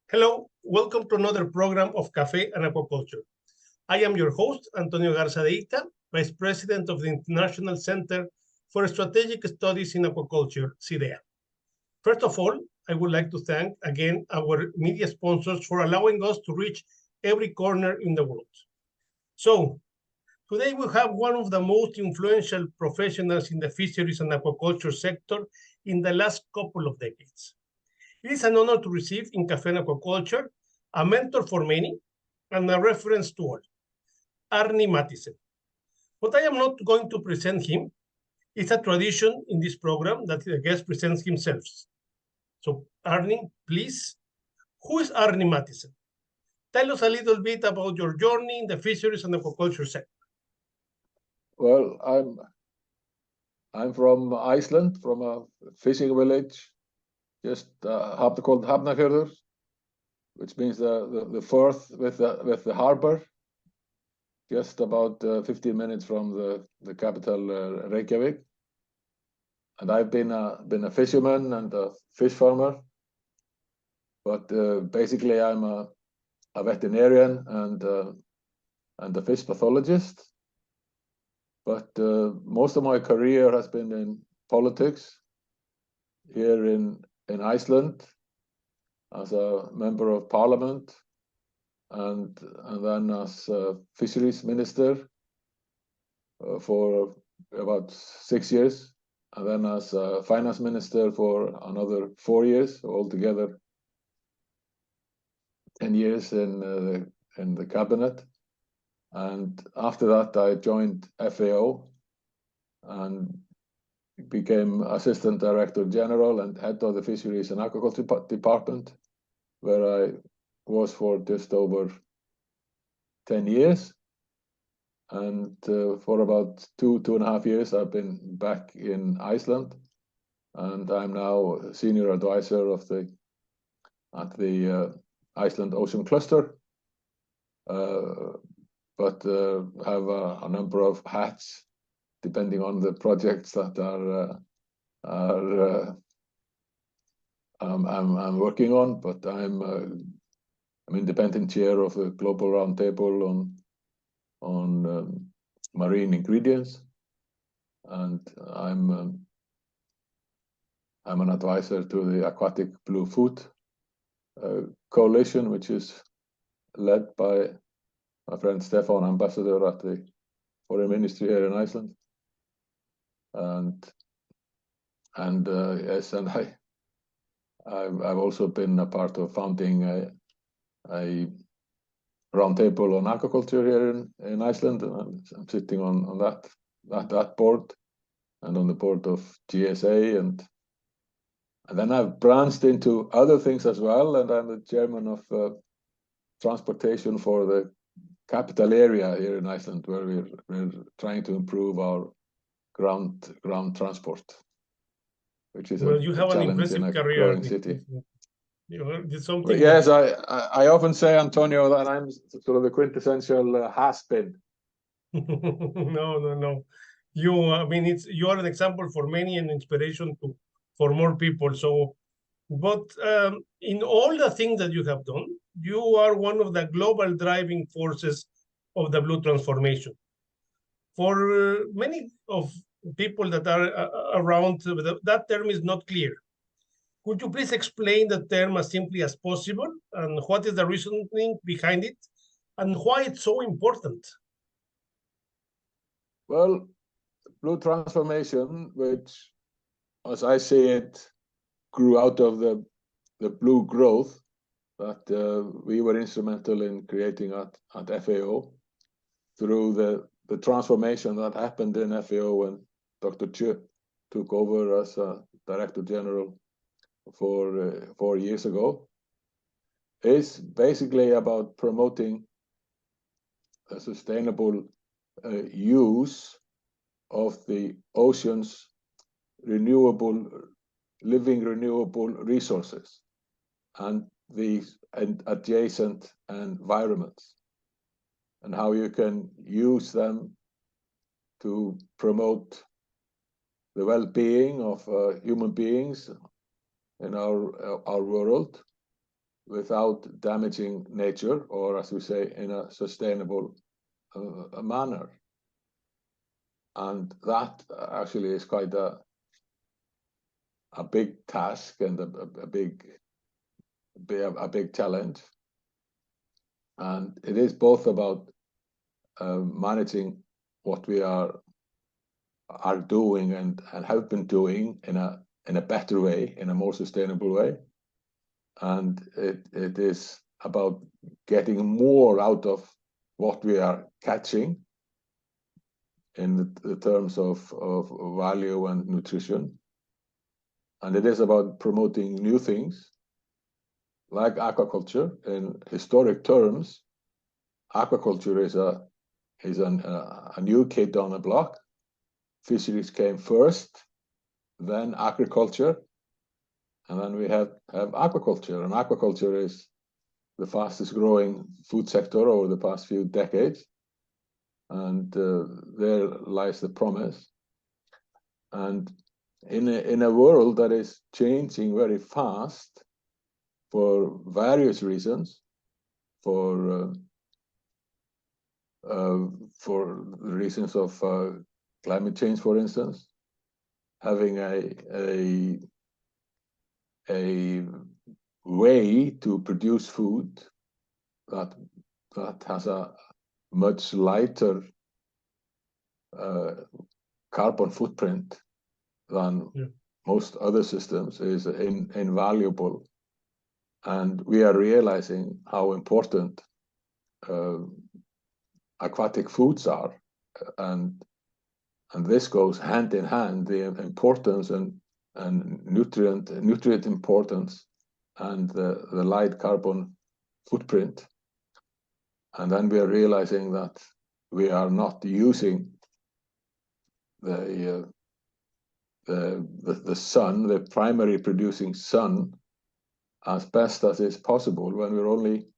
Hello, welcome to another program of Café and Aquaculture. I am your host, Antonio Garza de Yta, Vice President of the International Center for Strategic Studies in Aquaculture, CIDEA. First of all, I would like to thank again our media sponsors for allowing us to reach every corner in the world. So, today we have one of the most influential professionals in the fisheries and aquaculture sector in the last couple of decades. It is an honor to receive in Café and Aquaculture a mentor for many and a reference to all, Árni Mathiesen. But I am not going to present him. It's a tradition in this program that the guest presents himself. So, Árni, please, who is Árni Mathiesen? Tell us a little bit about your journey in the fisheries and aquaculture sector. Well, I'm from Iceland, from a fishing village just called Hafnarfjörður, which means the firth with the harbor, just about 15 minutes from the capital Reykjavik. And I've been a fisherman and a fish farmer, but basically I'm a veterinarian and a fish pathologist. But most of my career has been in politics here in Iceland as a member of parliament and then as fisheries minister for about 6 years, and then as finance minister for another 4 years, altogether 10 years in the cabinet. And after that, I joined FAO and became Assistant Director General and head of the Fisheries and Aquaculture Department, where I was for just over 10 years. And for about 2.5 years, I've been back in Iceland, and I'm now Senior Advisor at the Iceland Ocean Cluster, but have a number of hats depending on the projects that I'm working on. But I'm independent chair of the Global Roundtable on marine ingredients, and I'm an advisor to the Aquatic Blue Food Coalition, which is led by my friend Stefan, ambassador at the Foreign Ministry here in Iceland. And yes, and I've also been a part of founding a roundtable on aquaculture here in Iceland, and I'm sitting on that board and on the board of GSA, and then I've branched into other things as well, and I'm the chairman of transportation for the capital area here in Iceland, where we're trying to improve our ground transport, which is you have an impressive in a career. growing city. You did something. But yes, I often say, Antonio, that I'm sort of the quintessential has-been. No. You are an example for many and inspiration for more people. So, but in all the things that you have done, you are one of the global driving forces of the blue transformation. For many of people that are around, that term is not clear. Could you please explain the term as simply as possible, and what is the reasoning behind it, and why it's so important? Well, blue transformation, which, as I see it, grew out of the blue growth that we were instrumental in creating at FAO through the transformation that happened in FAO when Dr. Ch took over as Director General 4 years ago, is basically about promoting a sustainable use of the ocean's living renewable resources and the adjacent environments, and how you can use them to promote the well-being of human beings in our world, without damaging nature, or as we say, in a sustainable manner. And that actually is quite a big task and a big challenge. And it is both about managing what we are doing and have been doing in a better way, in a more sustainable way. And it is about getting more out of what we are catching in the terms of value and nutrition. And it is about promoting new things like aquaculture. In historic terms, aquaculture is a new kid on the block. Fisheries came first, then agriculture, and then we have aquaculture. And aquaculture is the fastest growing food sector over the past few decades. And there lies the promise. And in a world that is changing very fast for various reasons, for reasons of climate change, for instance, having a way to produce food that has a much lighter carbon footprint than most other systems is invaluable. And we are realizing how important aquatic foods are, and this goes hand in hand, the importance and nutrient importance and the light carbon footprint. And then we are realizing that we are not using the sun, the primary producing sun, as best as is possible when we're only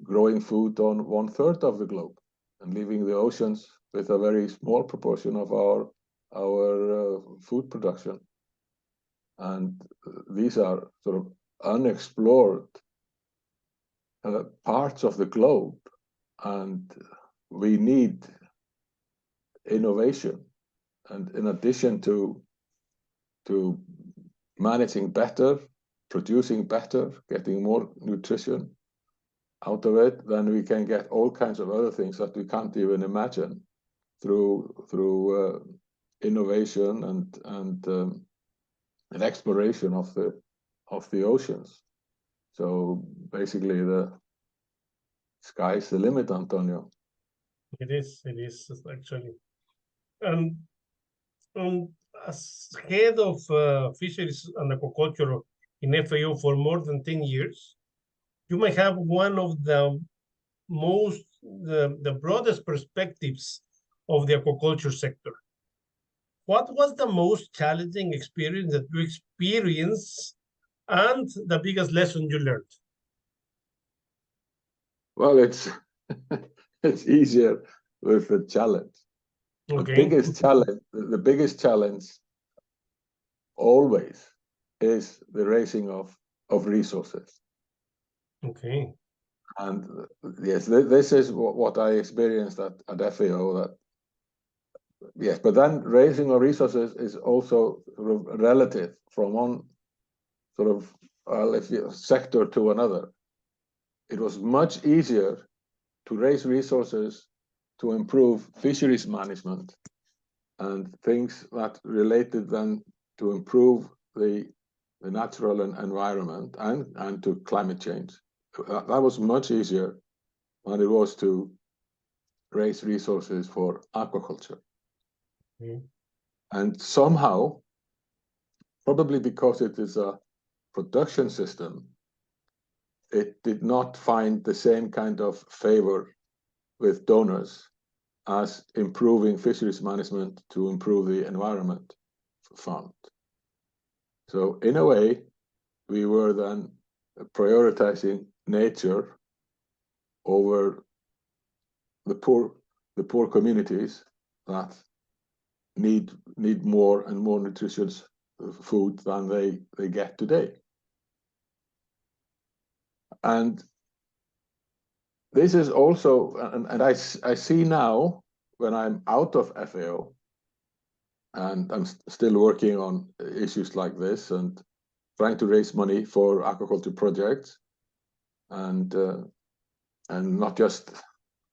growing food on 1/3 of the globe and leaving the oceans with a very small proportion of our food production. And these are sort of unexplored parts of the globe, and we need innovation. And in addition to managing better, producing better, getting more nutrition out of it, then we can get all kinds of other things that we can't even imagine through innovation and exploration of the oceans. So basically, the sky's the limit, Antonio. It is actually. As head of fisheries and aquaculture in FAO for more than 10 years, you may have one of the broadest perspectives of the aquaculture sector. What was the most challenging experience that you experienced and the biggest lesson you learned? Well, it's easier with the challenge. Okay. The biggest challenge always is the raising of resources. Okay. And yes, this is what I experienced at FAO. That yes, but then raising of resources is also sort of relative from one sort of sector to another. It was much easier to raise resources to improve fisheries management and things that related then to improve the natural environment and to climate change. That was much easier than it was to raise resources for aquaculture. And somehow, probably because it is a production system, it did not find the same kind of favor with donors as improving fisheries management to improve the environment found. So in a way, we were then prioritizing nature over the poor communities that need more and more nutritious food than they get today. And this is also, and I see now when I'm out of FAO, and I'm still working on issues like this and trying to raise money for aquaculture projects, and not just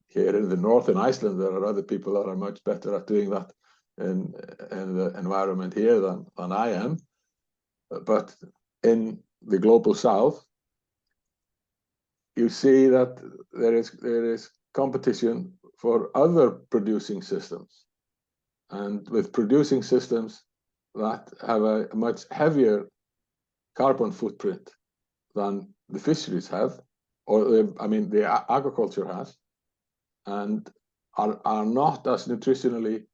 here in the north in Iceland. There are other people that are much better at doing that in the environment here than I am. But in the global south, you see that there is competition for other producing systems, and with producing systems that have a much heavier carbon footprint than the fisheries have, or the aquaculture has, and are not as nutritionally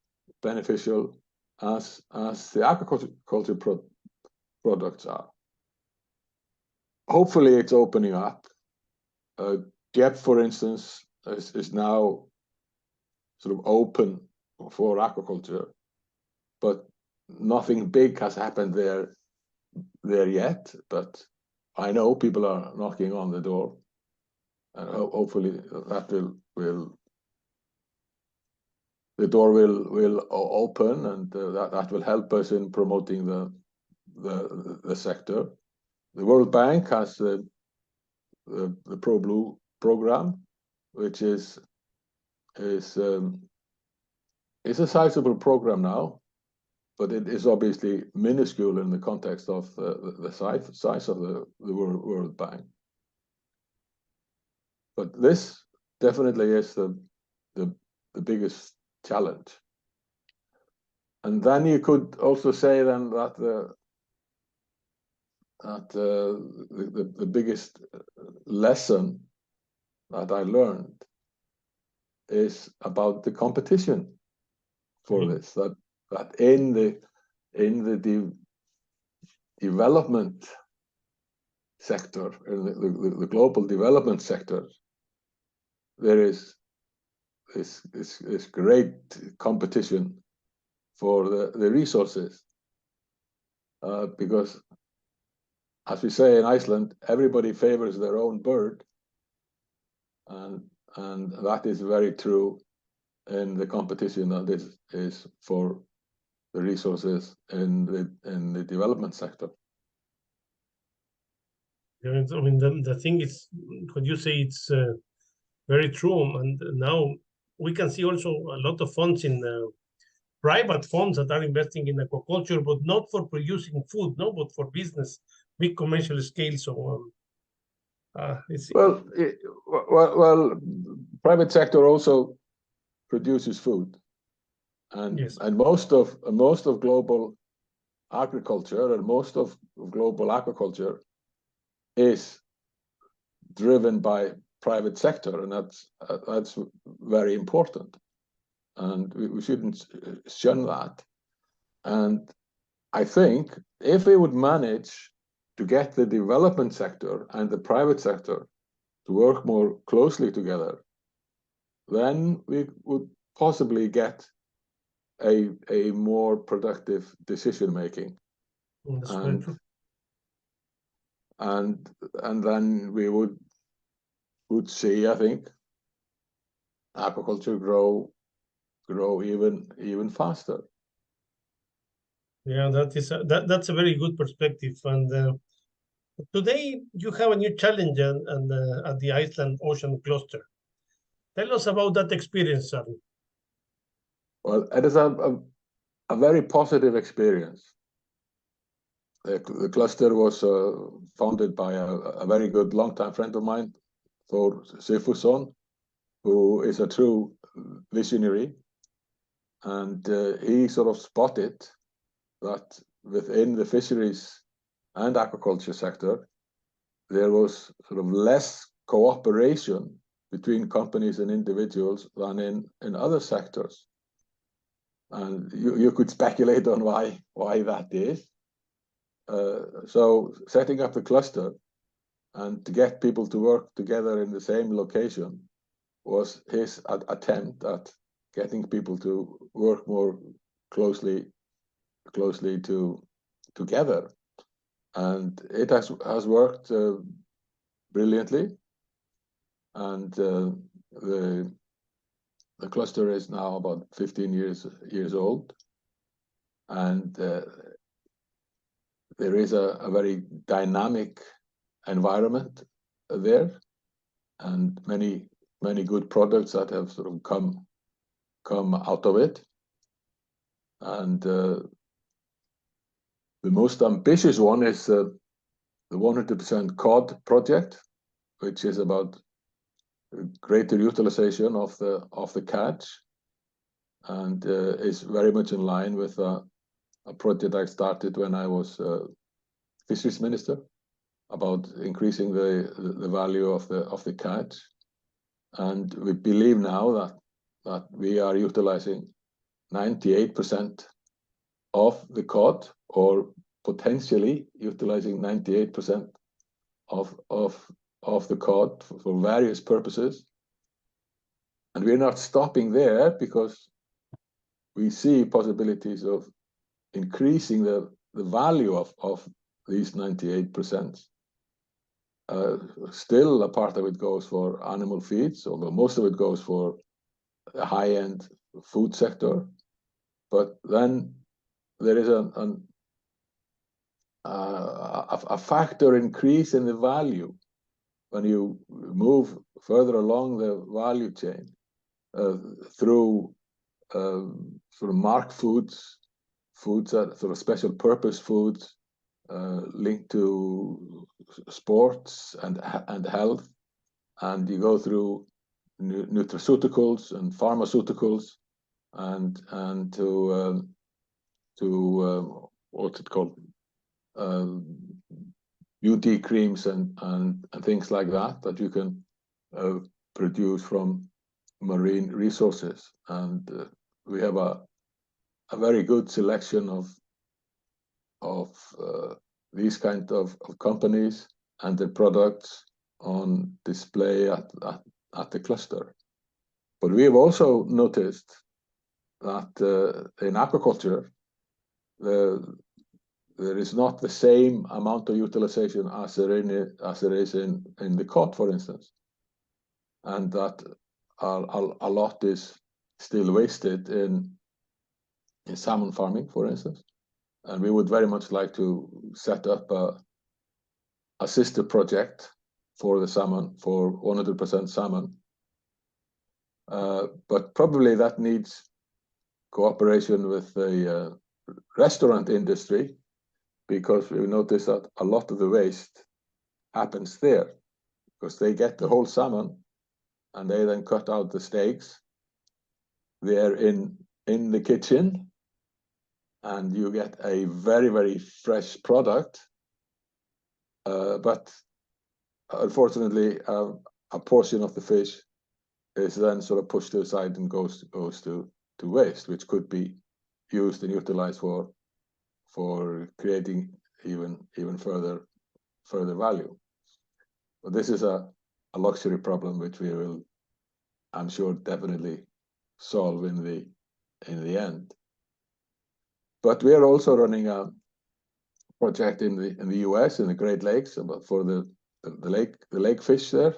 beneficial as the aquaculture products are. Hopefully, it's opening up. JEP, for instance, is now sort of open for aquaculture, but nothing big has happened there yet. But I know people are knocking on the door, and hopefully that the door will open, and that will help us in promoting the sector. The World Bank has the ProBlue program, which is a sizable program now, but it is obviously minuscule in the context of the size of the World Bank. But this definitely is the biggest challenge. And then you could also say then that the biggest lesson that I learned is about the competition for this. That in the development sector, in the global development sector, there is this great competition for the resources, because, as we say in Iceland, everybody favors their own bird, and that is very true in the competition that is for the resources in the development sector. I mean, the thing is, what you say, it's very true. And now we can see also a lot of funds in private funds that are investing in aquaculture, but not for producing food, no, but for business, big commercial scale. So, well, private sector also produces food, and yes, and most of global agriculture and most of global aquaculture is driven by private sector, and that's very important, and we shouldn't shun that. And I think if we would manage to get the development sector and the private sector to work more closely together, then we would possibly get a more productive decision making. that's very true. And then we would see, I think, aquaculture grow even faster. Yeah, that's a very good perspective. And today you have a new challenge at the Iceland Ocean Cluster. Tell us about that experience, Árni. Well, it is a very positive experience. The cluster was founded by a very good longtime friend of mine, Thor Sigfússon, who is a true visionary, and he sort of spotted that within the fisheries and aquaculture sector, there was sort of less cooperation between companies and individuals than in other sectors. And you could speculate on why that is. So setting up a cluster and to get people to work together in the same location was his attempt at getting people to work more closely together, and it has worked brilliantly, and the cluster is now about 15 years old, and there is a very dynamic environment there, and many good products that have sort of come out of it. And the most ambitious one is the 100% cod project, which is about greater utilization of the catch, and is very much in line with a project I started when I was Fisheries Minister, about increasing the value of the catch. And we believe now that we are utilizing 98% of the cod, or potentially utilizing 98% of the cod for various purposes. And we're not stopping there, because we see possibilities of increasing the value of these 98%. Still, a part of it goes for animal feeds, although most of it goes for a high-end food sector. But then there is a factor increase in the value when you move further along the value chain through sort of marked foods that sort of special purpose foods linked to sports and health, and you go through nutraceuticals and pharmaceuticals and to what's it called, beauty creams and things like that you can produce from marine resources. And we have a very good selection of these kind of companies and their products on display at the cluster. But we have also noticed that in aquaculture, there is not the same amount of utilization as there is in the cod, for instance, and that a lot is still wasted in salmon farming, for instance. And we would very much like to set up a sister project for the salmon, for 100% salmon. But probably that needs cooperation with the restaurant industry, because we notice that a lot of the waste happens there, because they get the whole salmon and they then cut out the steaks there in the kitchen, and you get a very, very fresh product. But unfortunately, a portion of the fish is then sort of pushed to the side and goes to waste, which could be used and utilized for creating even further value. But this is a luxury problem which we will, I'm sure, definitely solve in the end. But we are also running a project in the US, in the Great Lakes, for the lake fish there,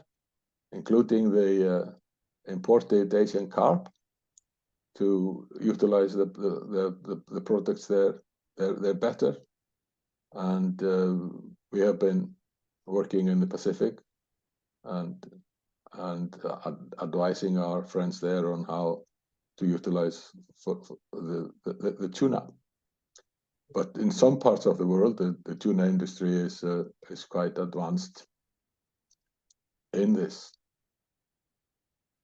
including the imported Asian carp, to utilize the products they're better. And we have been working in the Pacific and advising our friends there on how to utilize for the tuna. But in some parts of the world, the tuna industry is quite advanced in this.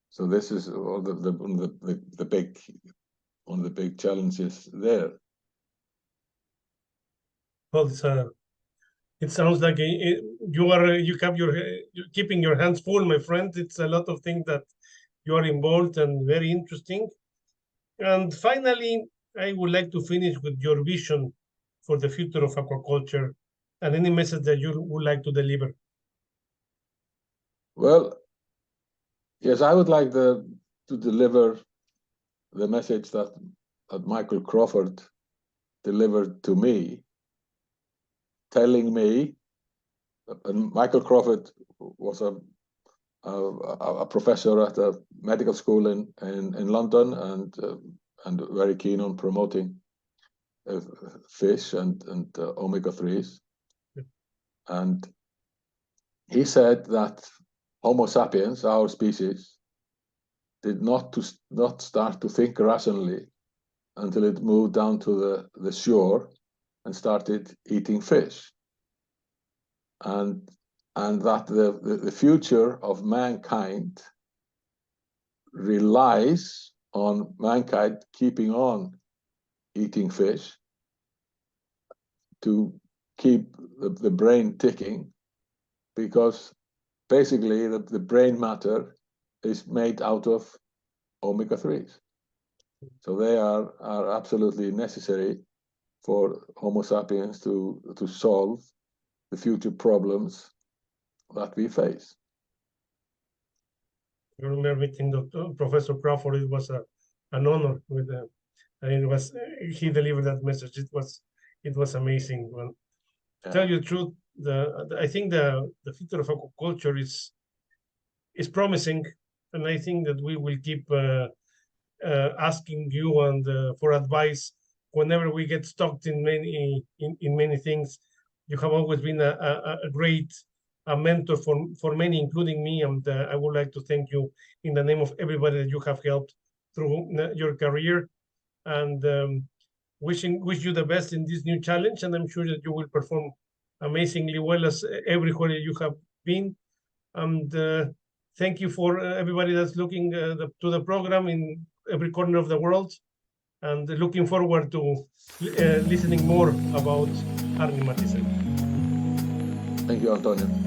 So this is one of the big challenges there. Well, it sounds like you're keeping your hands full, my friend. It's a lot of things that you are involved and very interesting. And finally, I would like to finish with your vision for the future of aquaculture and any message that you would like to deliver. Well, yes, I would like to deliver the message that Michael Crawford delivered to me, telling me, and Michael Crawford was a professor at a medical school in London, and very keen on promoting fish and omega-3s. And he said that Homo sapiens, our species, did not start to think rationally until it moved down to the shore and started eating fish. And that the future of mankind relies on mankind keeping on eating fish to keep the brain ticking, because basically the brain matter is made out of omega-3s. So they are absolutely necessary for Homo sapiens to solve the future problems that we face. I remember meeting Professor Crawford. It was an honor with and he delivered that message. It was amazing. Well, to tell you the truth, I think the future of aquaculture is promising, and I think that we will keep asking you and for advice whenever we get stuck in many things. You have always been a great mentor for many, including me, and I would like to thank you in the name of everybody that you have helped through your career, and wish you the best in this new challenge. And I'm sure that you will perform amazingly well as everywhere you have been. And thank you for everybody that's looking to the program in every corner of the world, and looking forward to listening more about Árni Mathiesen. Thank you, Antonio.